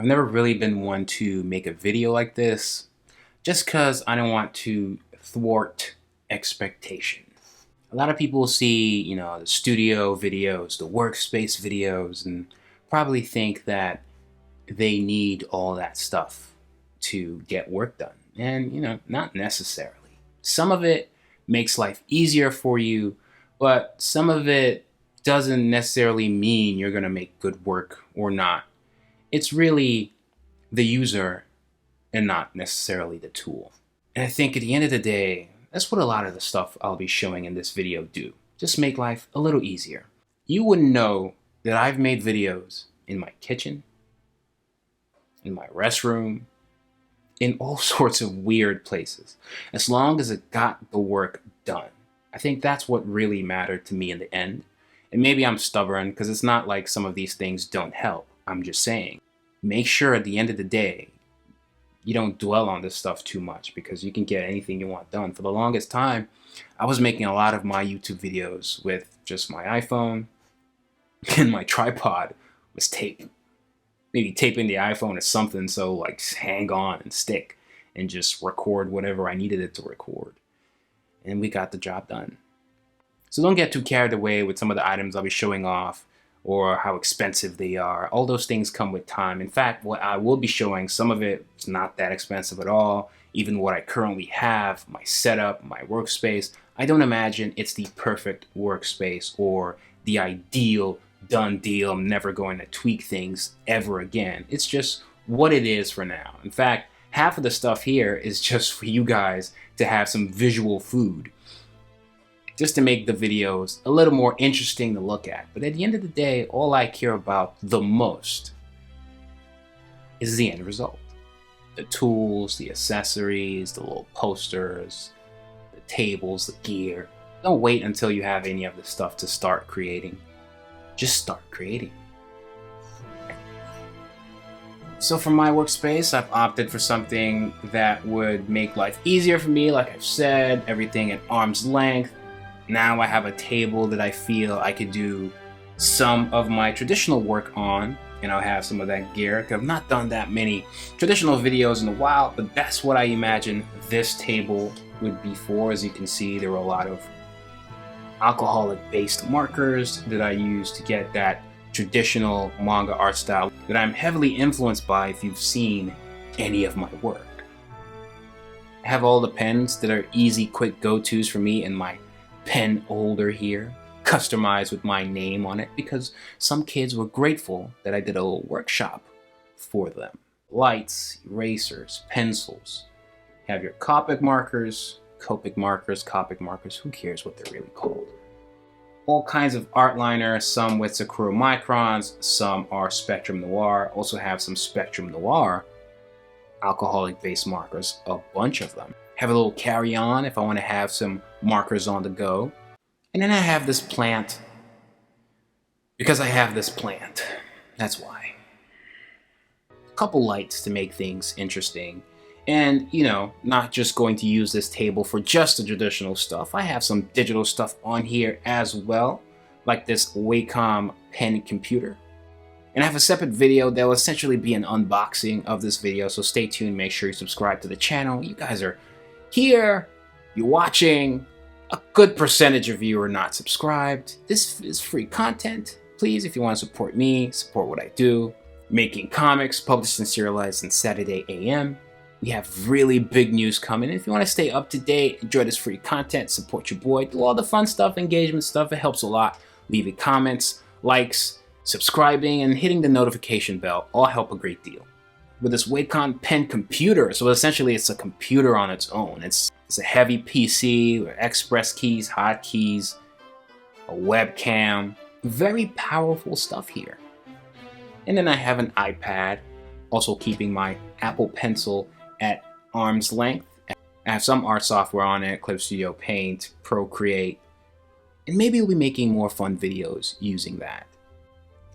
I've never really been one to make a video like this just because I don't want to thwart expectations. A lot of people see, the studio videos, the workspace videos, and probably think that they need all that stuff to get work done. And, not necessarily. Some of it makes life easier for you, but some of it doesn't necessarily mean you're going to make good work or not. It's really the user and not necessarily the tool. And I think at the end of the day, that's what a lot of the stuff I'll be showing in this video do. Just make life a little easier. You wouldn't know that I've made videos in my kitchen, in my restroom, in all sorts of weird places, as long as it got the work done. I think that's what really mattered to me in the end. And maybe I'm stubborn because it's not like some of these things don't help. I'm just saying, make sure at the end of the day, you don't dwell on this stuff too much because you can get anything you want done. For the longest time, I was making a lot of my YouTube videos with just my iPhone and my tripod was tape. Maybe taping the iPhone or something so like hang on and stick and just record whatever I needed it to record. And we got the job done. So don't get too carried away with some of the items I'll be showing off or how expensive they are. All those things come with time. In fact, what I will be showing, some of it is not that expensive at all. Even what I currently have, my setup, my workspace, I don't imagine it's the perfect workspace or the ideal done deal. I'm never going to tweak things ever again. It's just what it is for now. In fact, half of the stuff here is just for you guys to have some visual food, just to make the videos a little more interesting to look at. But at the end of the day, all I care about the most is the end result. The tools, the accessories, the little posters, the tables, the gear. Don't wait until you have any of the stuff to start creating. Just start creating. So for my workspace, I've opted for something that would make life easier for me. Like I've said, everything at arm's length. Now I have a table that I feel I could do some of my traditional work on, and I'll have some of that gear. I've not done that many traditional videos in a while, but that's what I imagine this table would be for. As you can see, there were a lot of alcoholic-based markers that I use to get that traditional manga art style that I'm heavily influenced by if you've seen any of my work. I have all the pens that are easy, quick go-tos for me in my pen holder here, customized with my name on it because some kids were grateful that I did a little workshop for them. Lights, erasers, pencils. You have your Copic markers, Copic markers, who cares what they're really called. All kinds of art liners, some with Sakura microns, some are Spectrum Noir. Also have some Spectrum Noir alcoholic based markers, a bunch of them. Have a little carry-on if I want to have some markers on the go. And then I have this plant because I have this plant. That's why. A couple lights to make things interesting. And, not just going to use this table for just the traditional stuff. I have some digital stuff on here as well, like this Wacom pen computer. And I have a separate video that will essentially be an unboxing of this video, so stay tuned, make sure you subscribe to the channel. You guys are here, you're watching. A good percentage of you are not subscribed. This is free content. Please, if you want to support me, support what I do. Making comics, published and serialized on Saturday AM. We have really big news coming. If you want to stay up to date, enjoy this free content, support your boy, do all the fun stuff, engagement stuff, it helps a lot. Leaving comments, likes, subscribing, and hitting the notification bell all help a great deal. With this Wacom pen computer, so essentially it's a computer on its own. It's a heavy PC with express keys, hotkeys, a webcam, very powerful stuff here. And then I have an iPad, also keeping my Apple Pencil at arm's length. I have some art software on it, Clip Studio Paint, Procreate, and maybe we'll be making more fun videos using that.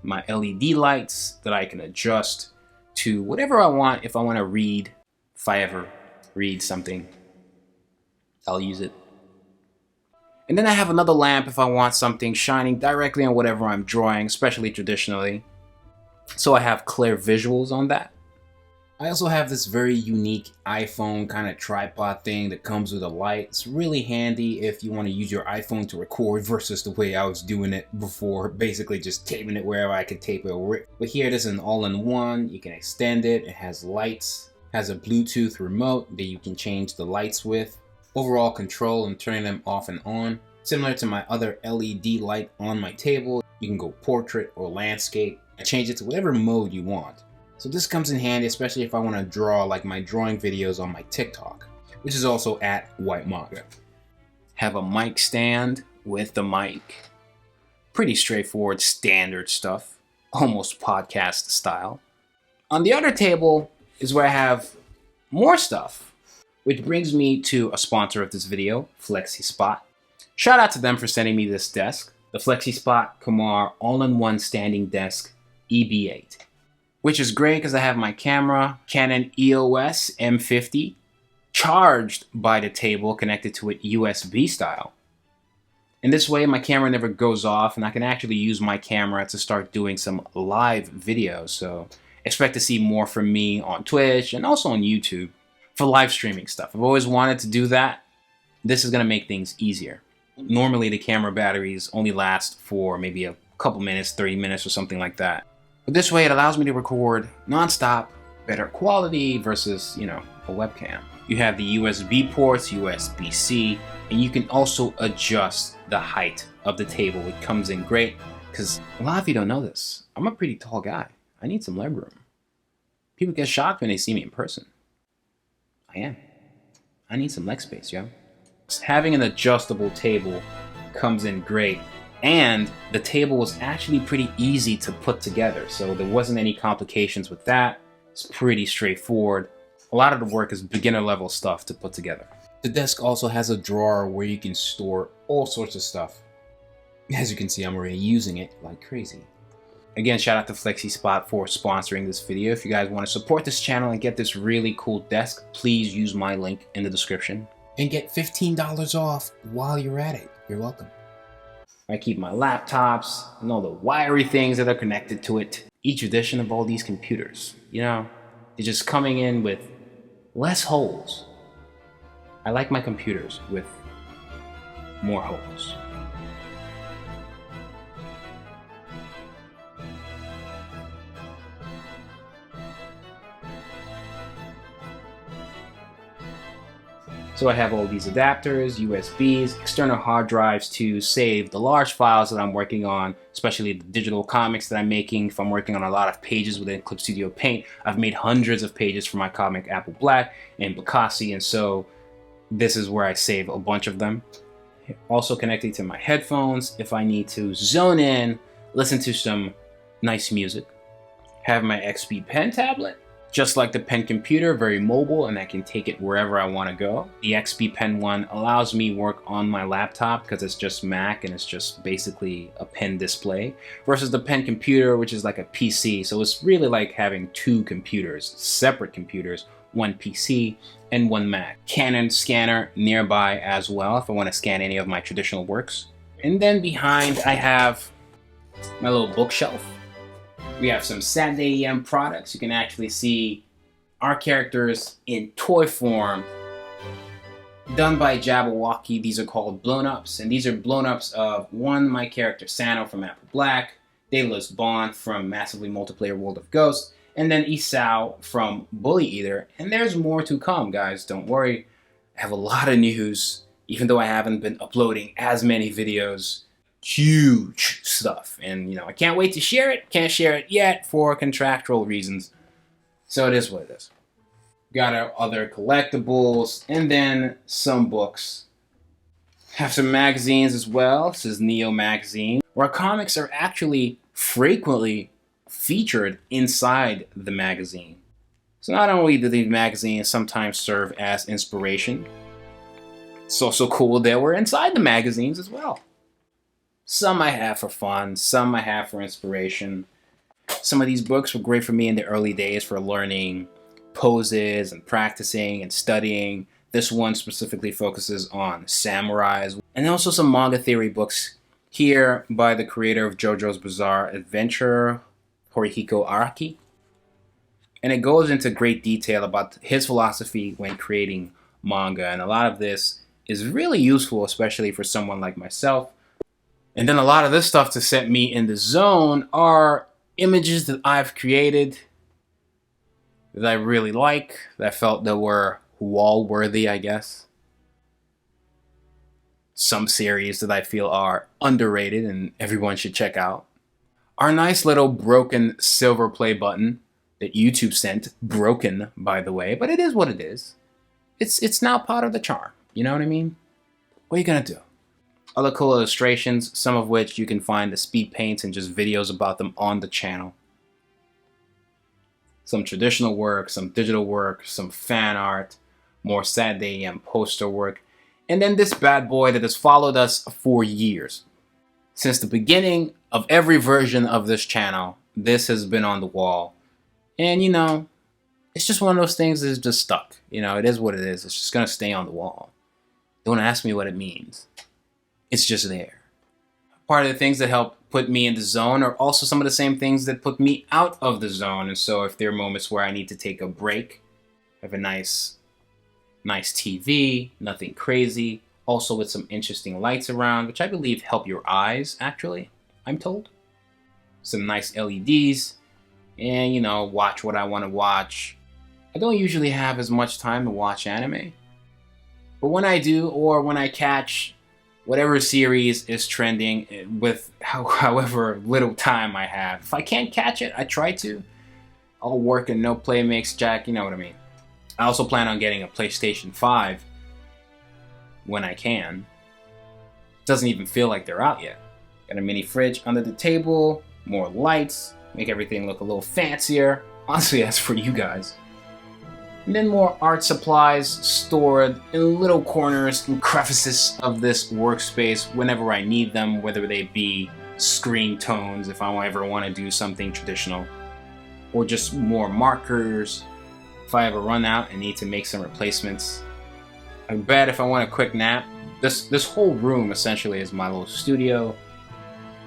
My LED lights that I can adjust to whatever I want. If I want to read, if I ever read something, I'll use it. And then I have another lamp if I want something shining directly on whatever I'm drawing, especially traditionally. So I have clear visuals on that. I also have this very unique iPhone kind of tripod thing that comes with a light. It's really handy if you want to use your iPhone to record versus the way I was doing it before, basically just taping it wherever I could tape it. But here it is an all-in-one. You can extend it. It has lights, has a Bluetooth remote that you can change the lights with. Overall control and turning them off and on. Similar to my other LED light on my table, you can go portrait or landscape and change it to whatever mode you want. So this comes in handy, especially if I want to draw like my drawing videos on my TikTok, which is also at WHYTMANGATV. Have a mic stand with the mic. Pretty straightforward, standard stuff, almost podcast style. On the other table is where I have more stuff, which brings me to a sponsor of this video, Flexispot. Shout out to them for sending me this desk, the Flexispot Kumar all-in-one standing desk EB8. Which is great because I have my camera, Canon EOS M50, charged by the table, connected to it USB style. And this way my camera never goes off and I can actually use my camera to start doing some live videos. So expect to see more from me on Twitch and also on YouTube for live streaming stuff. I've always wanted to do that. This is going to make things easier. Normally the camera batteries only last for maybe a couple minutes, 30 minutes or something like that. But this way it allows me to record non-stop, better quality versus, a webcam. You have the USB ports, USB-C, and you can also adjust the height of the table. It comes in great because a lot of you don't know this. I'm a pretty tall guy. I need some leg room. People get shocked when they see me in person. I am. I need some leg space, yo. Having an adjustable table comes in great. And the table was actually pretty easy to put together, so there wasn't any complications with that. It's pretty straightforward. A lot of the work is beginner level stuff to put together. The desk also has a drawer where you can store all sorts of stuff. As you can see, I'm already using it like crazy. Again, shout out to Flexispot for sponsoring this video. If you guys want to support this channel and get this really cool desk, please use my link in the description. And get $15 off while you're at it. You're welcome. I keep my laptops and all the wiry things that are connected to it. Each edition of all these computers, they're just coming in with less holes. I like my computers with more holes. So I have all these adapters, USBs, external hard drives to save the large files that I'm working on, especially the digital comics that I'm making. If I'm working on a lot of pages within Clip Studio Paint, I've made hundreds of pages for my comic Apple Black and BACASSI, and so this is where I save a bunch of them. Also connecting to my headphones if I need to zone in, listen to some nice music. Have my XP Pen tablet. Just like the pen computer, very mobile, and I can take it wherever I want to go. The XP Pen one allows me work on my laptop because it's just Mac and it's just basically a pen display, versus the pen computer, which is like a PC. So it's really like having two computers, separate computers, one PC and one Mac. Canon scanner nearby as well if I want to scan any of my traditional works. And then behind I have my little bookshelf. We have some Saturday AM products. You can actually see our characters in toy form done by Jabberwocky. These are called blown-ups, and these are blown-ups of my character Sano from Apple Black, Daedalus Bond from Massively Multiplayer World of Ghosts, and then Isao from Bully Eater. And there's more to come, guys. Don't worry. I have a lot of news, even though I haven't been uploading as many videos. Huge stuff, and I can't wait to share it. Can't share it yet for contractual reasons, so it is what it is. Got our other collectibles and then some books. Have some magazines as well. This is Neo magazine, where comics are actually frequently featured inside the magazine. So not only do these magazines sometimes serve as inspiration, it's also cool that we're inside the magazines as well. Some I have for fun, some I have for inspiration. Some of these books were great for me in the early days for learning poses and practicing and studying. This one specifically focuses on samurais. And also some manga theory books here by the creator of JoJo's Bizarre Adventure, Horihiko Araki. And it goes into great detail about his philosophy when creating manga. And a lot of this is really useful, especially for someone like myself. And then a lot of this stuff to set me in the zone are images that I've created that I really like, that I felt that were wall worthy, I guess. Some series that I feel are underrated and everyone should check out. Our nice little broken silver play button that YouTube sent, broken by the way, but it is what it is. It's now part of the charm, you know what I mean? What are you gonna do? Other cool illustrations, some of which you can find the speed paints and just videos about them on the channel. Some traditional work, some digital work, some fan art, more Saturday AM poster work, and then this bad boy that has followed us for years. Since the beginning of every version of this channel, this has been on the wall. And you know, it's just one of those things that's just stuck. You know, it is what it is. It's just gonna stay on the wall. Don't ask me what it means. It's just there. Part of the things that help put me in the zone are also some of the same things that put me out of the zone. And so if there are moments where I need to take a break, have a nice TV, nothing crazy, also with some interesting lights around, which I believe help your eyes, actually, I'm told. Some nice LEDs, and you know, watch what I want to watch. I don't usually have as much time to watch anime, but when I do, or when I catch whatever series is trending with however little time I have, if I can't catch it, I try to. I'll work in no play makes jack, you know what I mean. I also plan on getting a PlayStation 5 when I can. Doesn't even feel like they're out yet. Got a mini fridge under the table, more lights, make everything look a little fancier. Honestly, that's for you guys. And then more art supplies stored in little corners and crevices of this workspace whenever I need them, whether they be screen tones if I ever want to do something traditional, or just more markers if I ever run out and need to make some replacements. I bet if I want a quick nap, this whole room essentially is my little studio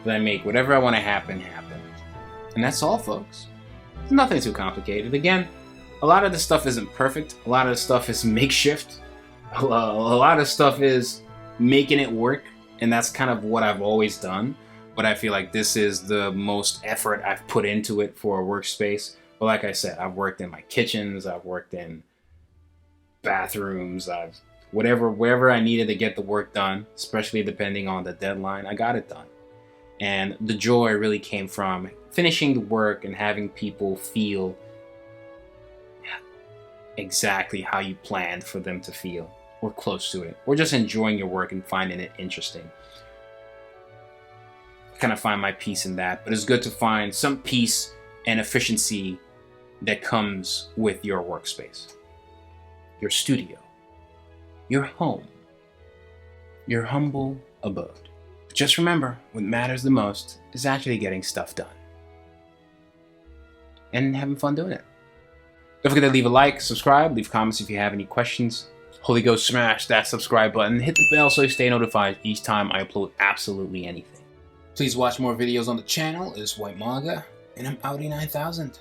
that I make whatever I want to happen. And that's all, folks. It's nothing too complicated. Again, a lot of this stuff isn't perfect. A lot of the stuff is makeshift. A lot of stuff is making it work, and that's kind of what I've always done. But I feel like this is the most effort I've put into it for a workspace. But like I said, I've worked in my kitchens, I've worked in bathrooms, wherever I needed to get the work done, especially depending on the deadline, I got it done. And the joy really came from finishing the work and having people feel exactly how you planned for them to feel, or close to it, or just enjoying your work and finding it interesting. I kind of find my peace in that, but it's good to find some peace and efficiency that comes with your workspace, your studio, your home, your humble abode. But just remember, what matters the most is actually getting stuff done and having fun doing it. Don't forget to leave a like, subscribe, leave comments if you have any questions. Holy Ghost, smash that subscribe button, hit the bell so you stay notified each time I upload absolutely anything. Please watch more videos on the channel. It's Whyt Manga, and I'm Audi 9000.